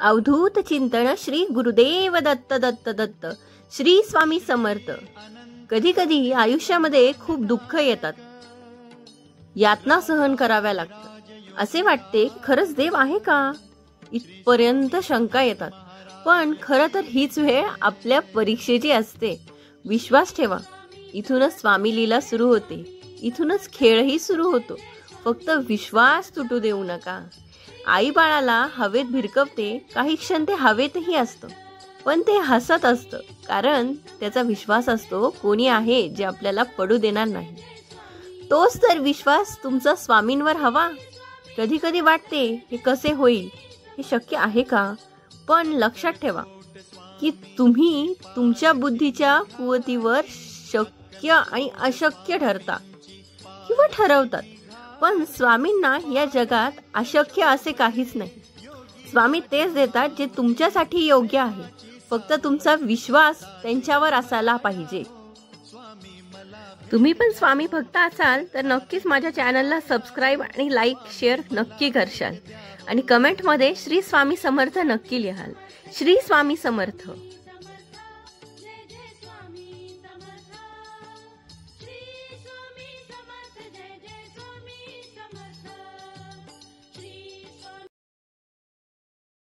अवधूत चिंतन श्री गुरुदेव दत्त दत्त दत्त श्री स्वामी समर्थ। कधी कधी आयुष्यामध्ये खूप दुःख येतात, यातना सहन कराव्या लागतात। असे वाटते खरंच देव आहे का, इथपर्यंत शंका येतात। पण खरं तर हीच वेळ आपल्या परीक्षेची असते। विश्वास ठेवा, इथूनच स्वामी लीला सुरू होते, इथूनच खेळही सुरू होतो। फक्त विश्वास तुटू देऊ नका। आई बाळाला हवेत भिरकवते, काही क्षण ते हवेतही असतं, पण ते हसत असतं, कारण त्याचा विश्वास असतो कोणी आहे जे आपल्याला पडू देणार नाही। तोच तर विश्वास तुमचा स्वामींवर हवा। कधी कधी वाटते हे कसे होईल, हे शक्य आहे का, पण लक्षात ठेवा की तुम्ही तुमच्या बुद्धीच्या कुवतीवर शक्य आणि अशक्य ठरता किंवा ठरवतात। पण स्वामींना या जगात अशक्य असे काहीच नाही। स्वामी तेच देतात जे तुमच्यासाठी योग्य आहे, फक्त तुमचा विश्वास त्यांच्यावर असायला पाहिजे। तुम्ही पण स्वामी भक्त असाल तर नक्कीच माझ्या चॅनलला सबस्क्राईब आणि लाईक शेअर नक्की करशाल, आणि कमेंटमध्ये श्री स्वामी समर्थ नक्की लिहाल। श्री स्वामी समर्थ।